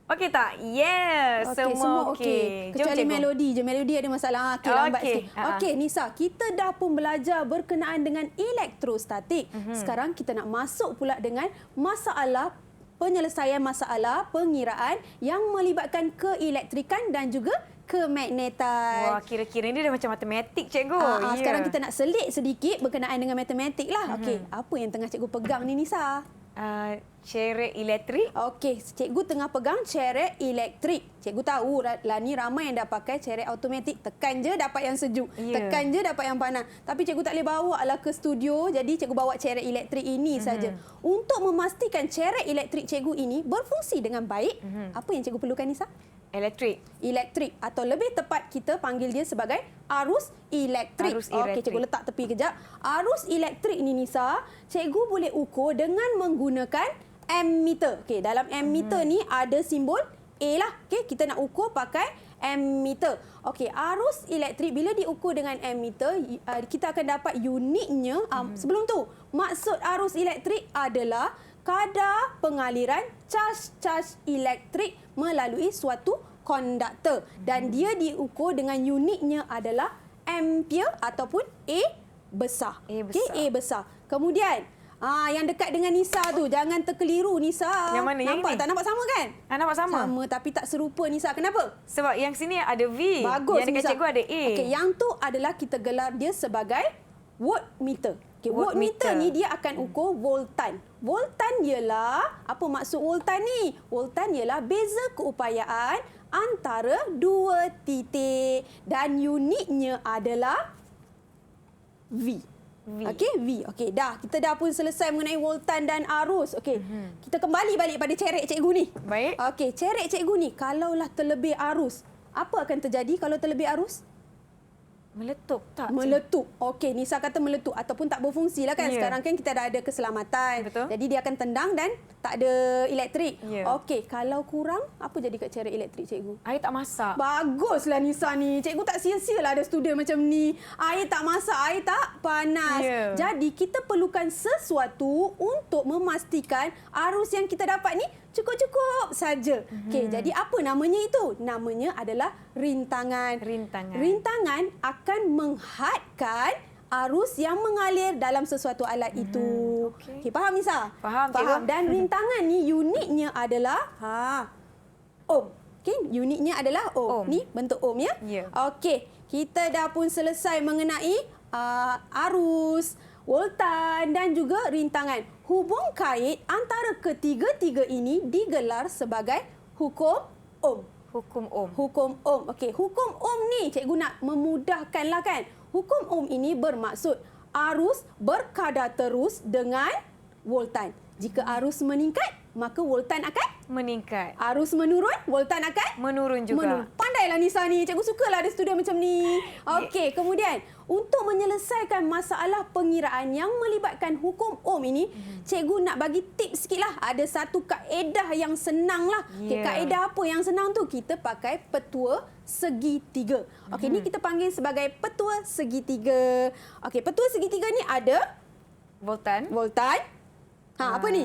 Okey tak? Yes, semua okey. Kecuali melodi je. Melodi ada masalah. Okey, lambat sikit. Okey, Nisa, kita dah pun belajar berkenaan dengan elektrostatik. Sekarang kita nak masuk pula dengan masalah penyelesaian masalah pengiraan yang melibatkan keelektrikan dan juga kemagnetan. Wah, kira-kira ini dah macam matematik, cikgu. Sekarang kita nak selit sedikit berkenaan dengan matematik lah. Okey, apa yang tengah cikgu pegang ni, Nisa? Cerek elektrik. Okey, cikgu tengah pegang cerek elektrik. Cikgu tahu lah ni ramai yang dah pakai cerek automatik. Tekan je dapat yang sejuk. Tekan je dapat yang panas. Tapi cikgu tak boleh bawa lah ke studio. Jadi cikgu bawa cerek elektrik ini saja. Untuk memastikan cerek elektrik cikgu ini berfungsi dengan baik, apa yang cikgu perlukan, Nisa? Elektrik atau lebih tepat kita panggil dia sebagai arus elektrik. Okey, cikgu letak tepi kejap. Arus elektrik ni, Nisa, cikgu boleh ukur dengan menggunakan ammeter. Okey, dalam ammeter ni ada simbol A lah. Okey, kita nak ukur pakai ammeter. Okey, arus elektrik bila diukur dengan ammeter, kita akan dapat unitnya. Sebelum tu, maksud arus elektrik adalah kadar pengaliran caj-caj elektrik melalui suatu konduktor, dan dia diukur dengan unitnya adalah ampere ataupun A besar. Okey, A besar. Kemudian yang dekat dengan Nisa tu, jangan terkeliru, Nisa. Yang mana? Nampak yang tak? Nampak sama kan? Nampak sama. Sama tapi tak serupa, Nisa. Kenapa? Sebab yang sini ada V. Bagus, yang dekat Nisa. cikgu ada A. Okey, yang tu adalah kita gelar dia sebagai voltmeter. Okay, voltmeter ni dia akan ukur voltan. Voltan ialah, apa maksud voltan ni? Voltan ialah beza keupayaan antara dua titik dan unitnya adalah V. Okey, V. Okey, dah. Kita dah pun selesai mengenai voltan dan arus. Okey. Kita kembali balik pada cerek cikgu ni. Baik. Okey, cerek cikgu ni kalaulah terlebih arus, apa akan terjadi kalau terlebih arus? Meletup tak? Meletup. Okey, Nisa kata meletup ataupun tak berfungsi lah kan. Sekarang kan kita dah ada keselamatan. Betul. Jadi dia akan tendang dan tak ada elektrik. Ya. Okey, kalau kurang, apa jadi kat cerek elektrik cikgu? Air tak masak. Baguslah Nisa ni. Cikgu tak sia-sialah ada student macam ni. Air tak masak, air tak panas. Ya. Jadi kita perlukan sesuatu untuk memastikan arus yang kita dapat ni cukup-cukup saja. Okey, jadi apa namanya itu? Namanya adalah rintangan. Rintangan akan menghadkan arus yang mengalir dalam sesuatu alat itu. Okey, faham, Nisa? Faham. Dan rintangan ni unitnya adalah ohm. Okey, unitnya adalah ohm. Ni bentuk ohm ya? Okey, kita dah pun selesai mengenai arus, voltan dan juga rintangan. Hubung kait antara ketiga-tiga ini digelar sebagai hukum ohm. Hukum ohm. Okey, hukum ohm ni cikgu nak memudahkanlah kan. Hukum ohm ini bermaksud arus berkadar terus dengan voltan. Jika arus meningkat, maka voltan akan meningkat. Arus menurun, voltan akan menurun juga. Pandailah Nisa ni. Cikgu sukalah ada student macam ni. Okey, kemudian untuk menyelesaikan masalah pengiraan yang melibatkan hukum ohm ini, cikgu nak bagi tips sikitlah. Ada satu kaedah yang senang lah. Okay, kaedah apa yang senang tu? Kita pakai petua segitiga. Okey, ni kita panggil sebagai petua segitiga. Okey, petua segitiga ni ada voltan. Apa ni?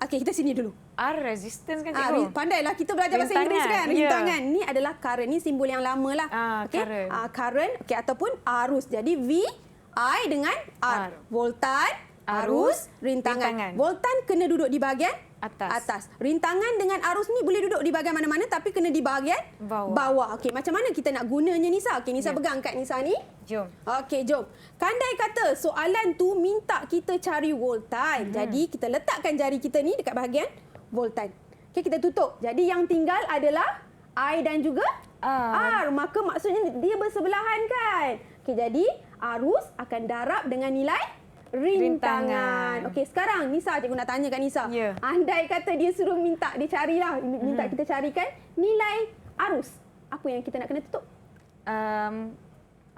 Okey, kita sini dulu. Resistance kan cikgu? Pandailah kita belajar bahasa Inggeris kan. Rintangan. Ni adalah current. Ni simbol yang lama lah. Okay? Current ataupun arus. Jadi V, I dengan R. Voltan, arus, rintangan. Voltan kena duduk di bahagian atas. Rintangan dengan arus ni boleh duduk di bahagian mana-mana tapi kena di bahagian bawah. Okey, macam mana kita nak gunanya, Nisa? Okey, Nisa pegang kat Nisa ni. Jom. Okey, jom. Kandai kata soalan tu minta kita cari voltan. Jadi kita letakkan jari kita ni dekat bahagian voltan. Okey, kita tutup. Jadi yang tinggal adalah I dan juga R. Maka maksudnya dia bersebelahan kan? Okey, jadi arus akan darab dengan nilai rintangan. Okey, sekarang Nisa, cikgu nak tanya kat Nisa. Andai kata dia suruh minta, dia carilah, minta kita carikan nilai arus. Apa yang kita nak kena tutup?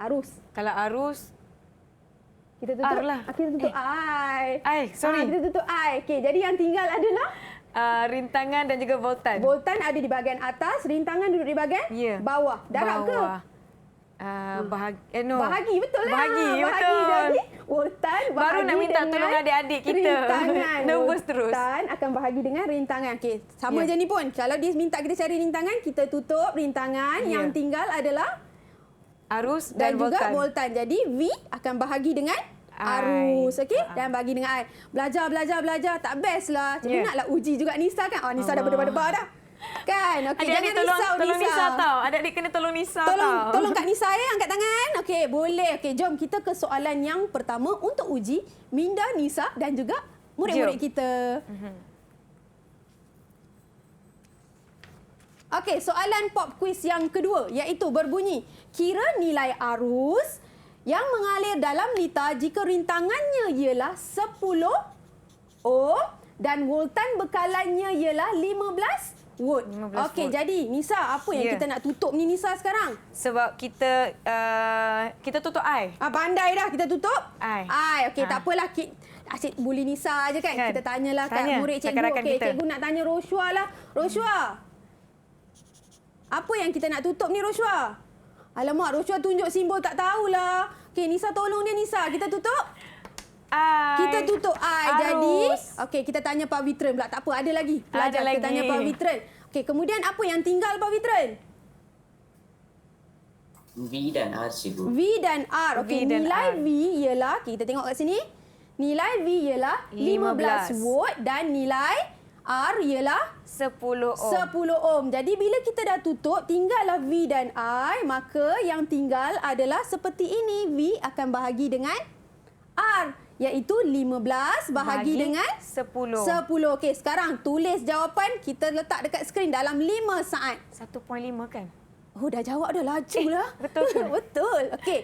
Arus. Kalau arus, kita tutup. R lah. Kita tutup I. Sorry. Kita tutup I. Okey, jadi yang tinggal adalah rintangan dan juga voltan. Voltan ada di bahagian atas, rintangan duduk di bahagian bawah. Darab ke? Bahagi, betul lah. Bahagi, betul. Jadi, voltan bahagi baru nak minta dengan tolong adik-adik kita. Rintangan. Nervous terus. Voltan akan bahagi dengan rintangan. Okey, sama je ni pun. Kalau dia minta kita cari rintangan, kita tutup rintangan. Yang tinggal adalah arus dan juga voltan. voltan. Jadi V akan bahagi dengan arus, okey? Dan bagi dengan I. Belajar. Tak best lah. Cikgu naklah uji juga Nisa kan. Nisa dah berdebar-debar dah. Kan? Okey, jangan risau tolong Nisa tau. Adik-adik kena tolong Nisa tau. Tolong Kak Nisa ya, angkat tangan. Okey, boleh. Okey, jom kita ke soalan yang pertama untuk uji minda, Nisa dan juga murid-murid kita. Okey, soalan pop quiz yang kedua iaitu berbunyi, kira nilai arus yang mengalir dalam liter jika rintangannya ialah 10 ohm dan voltan bekalannya ialah 15 volt. Okey, jadi Nisa, apa yang kita nak tutup ni Nisa sekarang? Sebab kita tutup I. Pandai dah, kita tutup I. Okey, tak apalah. Asyik bully Nisa aja kan? Kita tanyalah kat murid cikgu. Okey, cikgu nak tanya Roshua lah. Roshua, apa yang kita nak tutup ni Roshua? Alamak, Roshua tunjuk simbol tak tahulah. Okey, Nisa tolong dia Nisa. Kita tutup I. Kita tutup I. Jadi, okey, kita tanya Pak Vitren pula. Tak apa, ada lagi pelajar. Kita tanya Pak Vitren. Okey, kemudian apa yang tinggal Pak Vitren? V dan R, cikgu. V dan R. Okey, nilai V ialah, kita tengok kat sini. Nilai V ialah 15 volt dan nilai R ialah 10 ohm. 10 ohm. Jadi bila kita dah tutup, tinggallah V dan I, maka yang tinggal adalah seperti ini. V akan bahagi dengan R, iaitu 15 bahagi dengan 10. 10. Okey, sekarang tulis jawapan. Kita letak dekat skrin dalam 5 saat. 1.5 kan? Oh, dah jawab dah. Laju lah. Betul ke? Betul. Okey.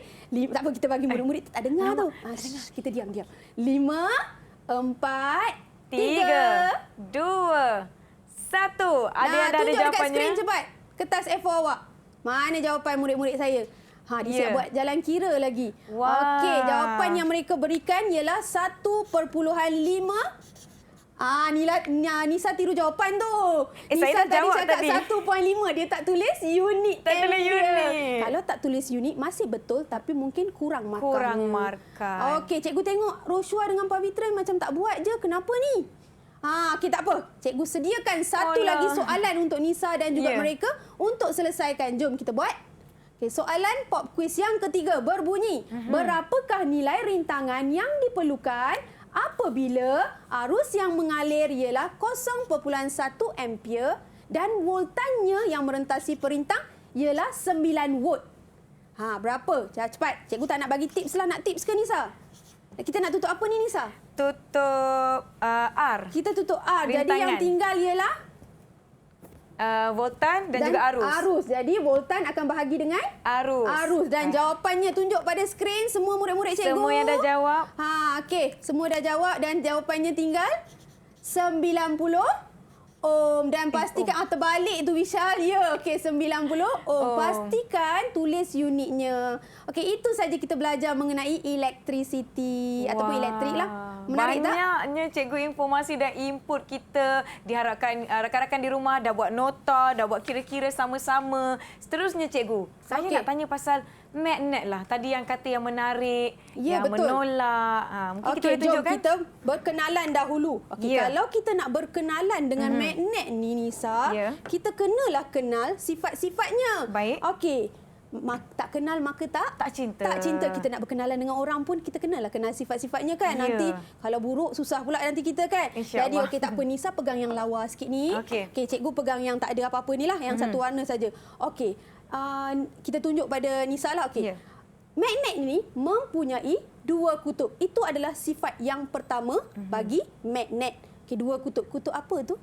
Tak apa, kita bagi murid-murid tak dengar tu. Kita diam. 5, 4, 3, 2, 1. Ada yang dah ada tunjuk jawapannya. dekat skrin cepat. Kertas A4 awak. Mana jawapan murid-murid saya? Dia siap buat jalan kira lagi. Okey, jawapan yang mereka berikan ialah 1.5. Nisa tiru jawapan tu. Nisa saya dah jawab cakap tadi. 1.5. Dia tak tulis unit. Tak tulis unit. Kalau tak tulis unit masih betul, tapi mungkin kurang markah. Kurang markah. Okey, cikgu tengok Roshua dengan Pak Vitren macam tak buat je. Kenapa ni? Okey, tak apa. Cikgu sediakan satu lagi soalan untuk Nisa dan juga mereka untuk selesaikan. Jom kita buat. Okay, soalan pop quiz yang ketiga berbunyi, berapakah nilai rintangan yang diperlukan apabila arus yang mengalir ialah 0.1 ampere dan voltannya yang merentasi perintang ialah 9 volt. Berapa? Cepat. Cikgu tak nak bagi tips lah. Nak tips ke Nisa? Kita nak tutup apa ni Nisa? Tutup R. Kita tutup R. Rintangan. Jadi yang tinggal ialah voltan dan juga arus. Arus. Jadi voltan akan bahagi dengan arus. Dan jawapannya tunjuk pada skrin semua murid-murid cikgu. Semua yang dah jawab. Okey, semua dah jawab dan jawapannya tinggal 90 ohm. Dan pastikan terbalik tu Vishal. Ya, okey 90 ohm. Pastikan tulis unitnya. Okey, itu saja kita belajar mengenai electricity ataupun elektrik lah. Menarik tak? Banyaknya cikgu informasi dan input kita. Diharapkan rakan-rakan di rumah dah buat nota, dah buat kira-kira sama-sama. Seterusnya cikgu, saya nak tanya pasal magnet lah. Tadi yang kata yang menarik, yang betul. menolak. Mungkin kita boleh tunjukkan. Jom kita berkenalan dahulu. Kalau kita nak berkenalan dengan magnet ni Nisa, kita kenalah kenal sifat-sifatnya. Baik. Okey. Tak kenal maka tak cinta. Tak cinta. Kita nak berkenalan dengan orang pun kita kenal sifat-sifatnya kan. Nanti kalau buruk susah pula nanti kita kan. Jadi okey, tak apa, Nisa pegang yang lawa sikit ni. Okey, cikgu pegang yang tak ada apa-apa ni lah, yang satu warna saja. Okey. Kita tunjuk pada Nisa lah. Okey. Magnet ini mempunyai dua kutub. Itu adalah sifat yang pertama bagi magnet. Okey, dua kutub. Kutub apa tu?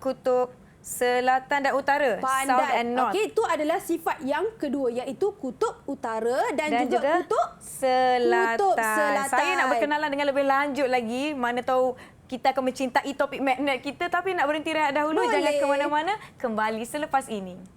kutub selatan dan utara. Pandai. South and north. Okey, itu adalah sifat yang kedua iaitu kutub utara dan juga kutub selatan. Kutub selatan. Saya nak berkenalan dengan lebih lanjut lagi. Mana tahu kita akan mencintai topik magnet kita, tapi nak berhenti rehat dahulu. Boleh. Jangan ke mana-mana. Kembali selepas ini.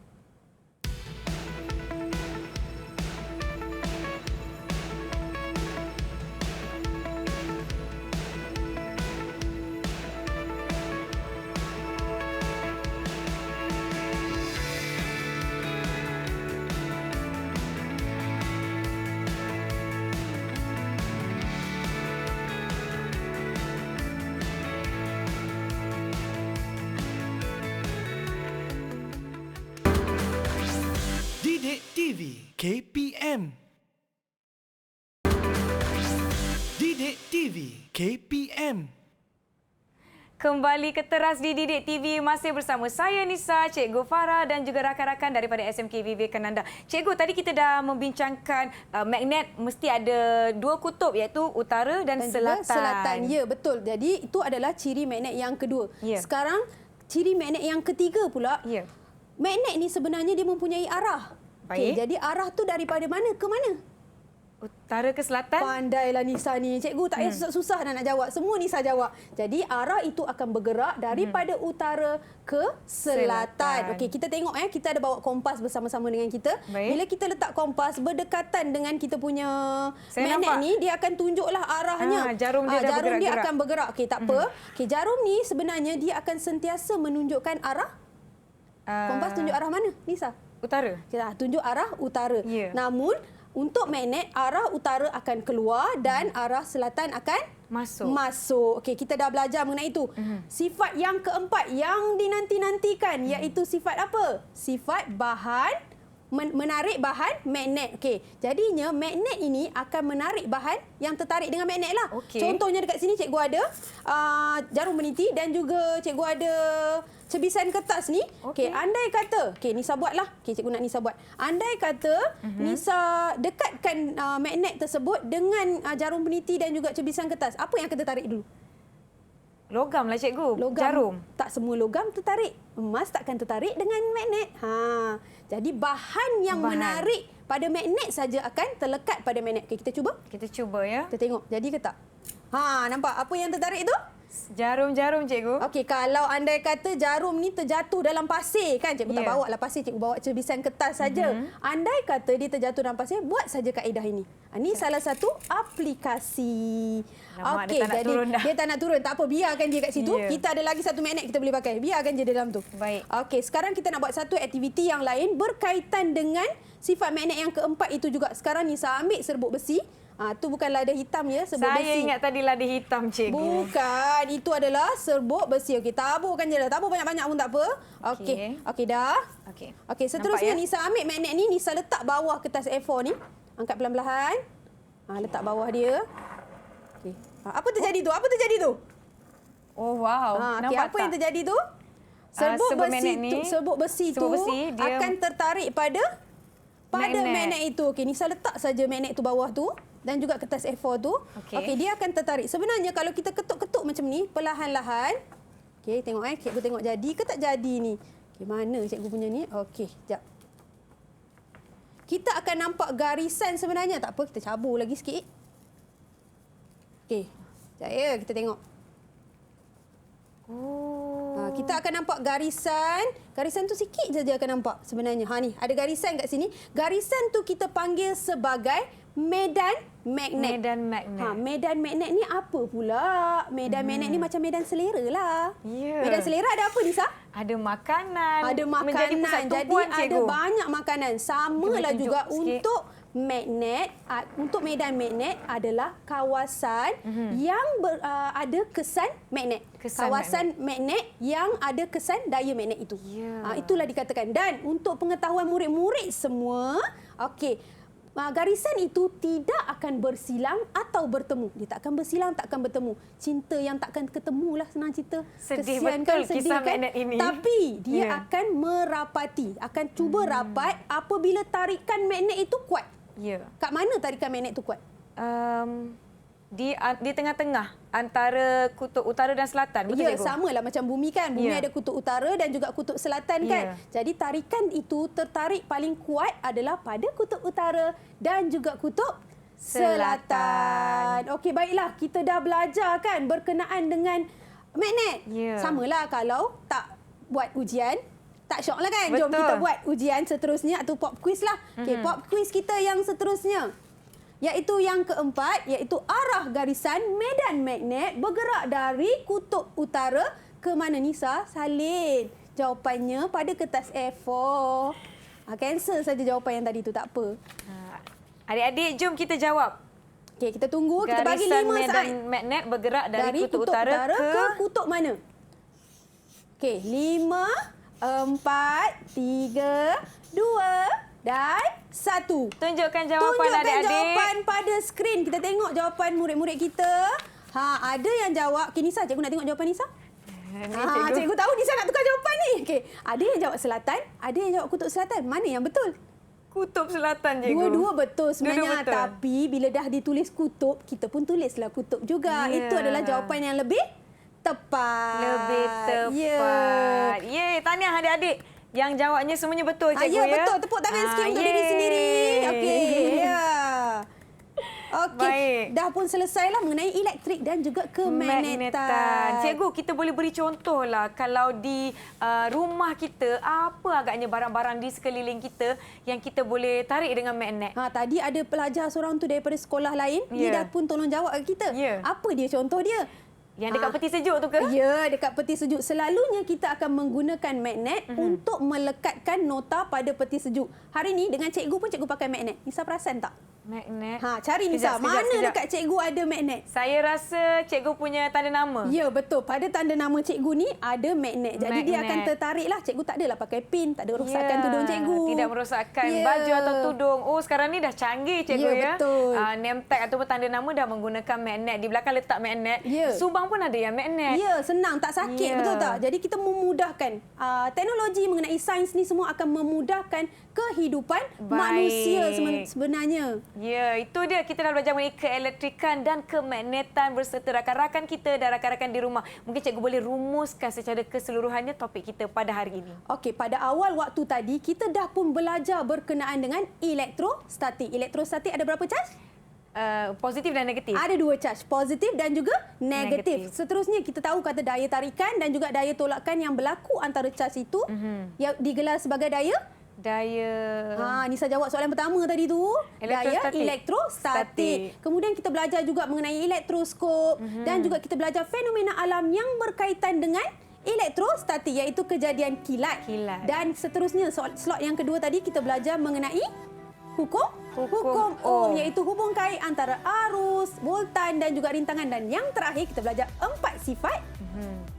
Didik TV KPM. Didik TV KPM. Kembali ke Teras di Didik TV, masih bersama saya Nisa, Cikgu Farah dan juga rakan-rakan daripada SMK Vivekananda. Cikgu, tadi kita dah membincangkan magnet mesti ada dua kutub iaitu utara dan selatan. Selatan, ya betul. Jadi itu adalah ciri magnet yang kedua. Ya. Sekarang ciri magnet yang ketiga pula. Ya. Magnet ni sebenarnya dia mempunyai arah. Okey, jadi arah tu daripada mana ke mana? Utara ke selatan? Pandailah Nisa ni. Cikgu tak payah susah-susah nak jawab. Semua Nisa jawab. Jadi arah itu akan bergerak daripada utara ke selatan. Okey, kita tengok kita ada bawa kompas bersama-sama dengan kita. Baik. Bila kita letak kompas berdekatan dengan kita punya Saya magnet nampak. ni, dia akan tunjuklah arahnya. Jarum dia dah jarum dia bergerak-gerak. akan bergerak. Okey, tak apa. Okey, jarum ni sebenarnya dia akan sentiasa menunjukkan arah. Kompas tunjuk arah mana, Nisa? Utara. Kita tunjuk arah utara. Ya. Namun untuk magnet, arah utara akan keluar dan arah selatan akan masuk. Okey, kita dah belajar mengenai itu. Sifat yang keempat yang dinanti-nantikan iaitu sifat apa? Sifat bahan menarik bahan magnet. Okey, jadinya magnet ini akan menarik bahan yang tertarik dengan magnet lah. Contohnya dekat sini cikgu ada jarum meniti dan juga cikgu ada cebisan kertas ni. Okey, andai kata, Nisa buatlah. Okey, cikgu nak Nisa buat. Andai kata Nisa dekatkan magnet tersebut dengan jarum peniti dan juga cebisan kertas. Apa yang akan tertarik dulu? Logam lah cikgu. Logam. Jarum. Tak semua logam tertarik. Emas takkan tertarik dengan magnet. Jadi bahan yang menarik pada magnet saja akan terlekat pada magnet. Okey, kita cuba? Kita cuba ya. Kita tengok jadi ke tak? Nampak apa yang tertarik tu? Jarum-jarum cikgu. Okey, kalau andai kata jarum ni terjatuh dalam pasir kan, cikgu tak bawa lah pasir, cikgu bawa cebisan kertas saja. Andai kata dia terjatuh dalam pasir, buat saja kaedah ini. Ini salah satu aplikasi. Okey, jadi dia tak nak turun. Tak apa, biarkan dia kat situ. Kita ada lagi satu magnet kita boleh pakai. Biarkan dia dalam tu. Baik. Okey, sekarang kita nak buat satu aktiviti yang lain berkaitan dengan sifat magnet yang keempat itu juga. Sekarang Nisa ambil serbuk besi. Tu bukan lada hitam ya, serbuk besi. Saya ingat tadi lada hitam cikgu. Bukan, itu adalah serbuk besi. Okey, taburkan je lah. Tabur banyak-banyak pun tak apa. Okey. Okey dah. Okey, seterusnya Nisa ambil magnet ni, Nisa letak bawah kertas A4 ni. Angkat pelan-pelan. Letak bawah dia. Okey. Apa terjadi tu? Apa terjadi tu? Oh wow. Okey, apa yang terjadi tu? Serbuk besi tu akan tertarik pada magnet itu. Okey, Nisa letak saja magnet tu bawah tu. Dan juga kertas A4 tu. Okey, dia akan tertarik. Sebenarnya kalau kita ketuk-ketuk macam ni, perlahan-lahan. Okey, tengok cikgu tengok jadi ke tak jadi ni. Okey, mana cikgu punya ni? Okey, jap. Kita akan nampak garisan sebenarnya. Tak apa, kita cabur lagi sikit. Okey, sekejap ya, kita tengok. Kita akan nampak garisan. Garisan tu sikit saja akan nampak sebenarnya. Ni, ada garisan kat sini. Garisan tu kita panggil sebagai medan magnet. Medan magnet. Medan magnet ni apa pula? Medan magnet ni macam medan selera lah. Medan selera ada apa, Nisa? Ada makanan. Ada makanan. Menjadi pusat tumpuan, jadi ada banyak makanan. Samalah juga sikit. untuk magnet. Untuk medan magnet adalah kawasan yang ada kesan magnet. Kawasan magnet yang ada kesan daya magnet itu. Itulah dikatakan. Dan untuk pengetahuan murid-murid semua, garisan itu tidak akan bersilang atau bertemu. Dia tak akan bersilang, tak akan bertemu. Cinta yang tak akan ketemu lah, senang cerita. Sedih kesian betul sedih kisah magnet ini. Tapi dia akan merapati, akan cuba rapat apabila tarikan magnet itu kuat. Kat mana tarikan magnet itu kuat? di tengah-tengah antara kutub utara dan selatan. Betul, ya, cikgu? samalah macam bumi kan. Bumi Ya. ada kutub utara dan juga kutub selatan kan. Jadi tarikan itu tertarik paling kuat adalah pada kutub utara dan juga kutub selatan. Okey, baiklah. Kita dah belajar kan berkenaan dengan magnet. Samalah kalau tak buat ujian, tak syok lah kan. Jom kita buat ujian seterusnya atau pop quiz lah. Okey, pop quiz kita yang seterusnya, iaitu yang keempat, iaitu arah garisan medan magnet bergerak dari kutub utara ke mana, Nisa? Salin jawapannya pada kertas A4. Cancel saja jawapan yang tadi tu, tak apa. Adik-adik, jom kita jawab. Okey, kita tunggu. Kita bagi 5 saat. Garisan medan magnet bergerak dari kutub utara ke kutub mana? Okey, 5, 4, 3, 2 dan 1. Tunjukkan jawapan adik-adik. Tunjukkan jawapan pada skrin. Kita tengok jawapan murid-murid kita. Ada yang jawab. Okay, Nisa, cikgu nak tengok jawapan Nisa. Cikgu tahu Nisa nak tukar jawapan ni. Okay. Ada yang jawab selatan, ada yang jawab kutub selatan. Mana yang betul? Kutub selatan, cikgu. Dua-dua betul sebenarnya. Dua-dua betul. Tapi bila dah ditulis kutub, kita pun tulislah kutub juga. Itu adalah jawapan yang lebih tepat. Lebih tepat. Yeay, tahniah adik-adik. Yang jawabnya semuanya betul, cikgu ya. Ya, betul. Tepuk tangan sikit untuk diri sendiri. Okey. Ya. Okey. Dah pun selesailah mengenai elektrik dan juga kemagnetan. Cikgu, kita boleh beri contohlah kalau di rumah kita, apa agaknya barang-barang di sekeliling kita yang kita boleh tarik dengan magnet? Tadi ada pelajar seorang tu daripada sekolah lain, dia dah pun tolong jawab kat kita. Apa dia contoh dia? Yang dekat peti sejuk tu ke? Ya, dekat peti sejuk. Selalunya kita akan menggunakan magnet untuk melekatkan nota pada peti sejuk. Hari ni dengan cikgu pun cikgu pakai magnet. Nisa perasan tak? Magnet. Cari Nisa, mana dekat cikgu ada magnet? Saya rasa cikgu punya tanda nama. Ya, betul. Pada tanda nama cikgu ni ada magnet. Jadi dia akan tertariklah. Cikgu tak adalah pakai pin, tak ada rosakkan tudung cikgu. Tidak merosakkan baju atau tudung. Oh, sekarang ni dah canggih cikgu ya. Betul. Name tag ataupun tanda nama dah menggunakan magnet. Di belakang letak magnet. Subang pun ada yang magnet. Ya, senang, tak sakit, betul tak? Jadi kita memudahkan. Teknologi mengenai sains ni semua akan memudahkan kehidupan manusia sebenarnya. Ya, itu dia. Kita dah belajar mengenai keelektrikan dan kemagnetan berserta rakan-rakan kita dan rakan-rakan di rumah. Mungkin cikgu boleh rumuskan secara keseluruhannya topik kita pada hari ini. Okey, pada awal waktu tadi kita dah pun belajar berkenaan dengan elektrostatik. Elektrostatik ada berapa charge? Positif dan negatif. Ada 2 charge, positif dan juga negatif. Seterusnya kita tahu kata daya tarikan dan juga daya tolakan yang berlaku antara charge itu yang digelar sebagai daya. Nisa jawab soalan pertama tadi tu. Daya elektrostatik. Kemudian kita belajar juga mengenai elektroskop dan juga kita belajar fenomena alam yang berkaitan dengan elektrostatik, iaitu kejadian kilat. Dan seterusnya slot yang kedua tadi kita belajar mengenai hukum Ohm, iaitu hubung kait antara arus, voltan dan juga rintangan. Dan yang terakhir kita belajar 4 sifat.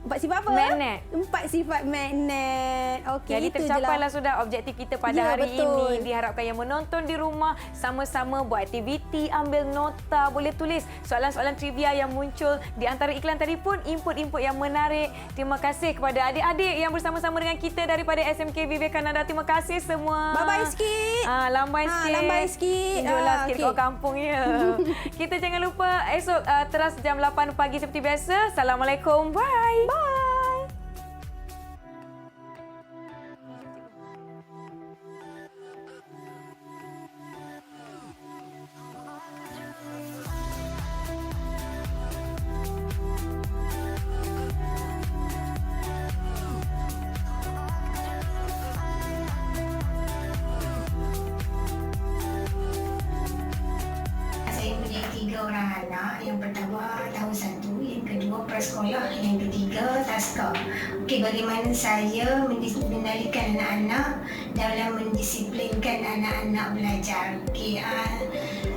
4 sifat apa? Magnet. 4 sifat magnet. Okey, jadi tercapailah sudah objektif kita pada hari betul. ini. Diharapkan yang menonton di rumah sama-sama buat aktiviti, ambil nota, boleh tulis soalan-soalan trivia yang muncul di antara iklan tadi pun input-input yang menarik. Terima kasih kepada adik-adik yang bersama-sama dengan kita daripada SMK Vivekananda. Terima kasih semua. Bye-bye sikit. Lambai sikit. Lambai sikit. Tunjuklah sikit kat kampung ya. Kita jangan lupa esok teras jam 8 pagi seperti biasa. Assalamualaikum. Bye. Bye. Saya punya 3 orang anak. Yang pertama tahun 1, yang kedua prasekolah, yang ketiga taska. Okey, bagaimana saya mengendalikan anak-anak dalam mendisiplinkan anak-anak belajar. Okey,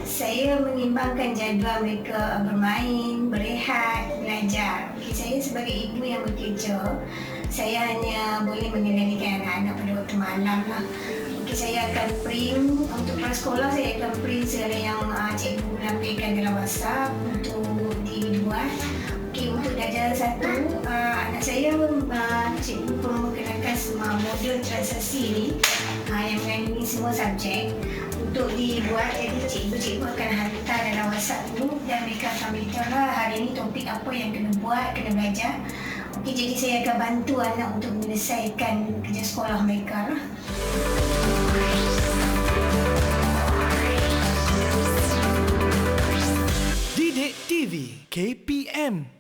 saya mengimbangkan jadual mereka bermain, berehat, belajar. Okey, saya sebagai ibu yang bekerja, saya hanya boleh mengendalikan anak-anak pada waktu malam lah. Okay, saya akan print untuk prasekolah, saya akan print segala yang cikgu lampirkan dalam WhatsApp untuk dibuat. Okay, untuk darjah 1, anak saya cikgu memperkenalkan semua modul transaksi ni yang mengandungi semua subjek. untuk dibuat. Jadi cikgu-cikgu akan hantar dalam WhatsApp group dan mereka akan beritahu hari ini topik apa yang kena buat, kena belajar. Okey, jadi saya akan bantu anak untuk menyelesaikan kerja sekolah mereka lah. Didik TV KPM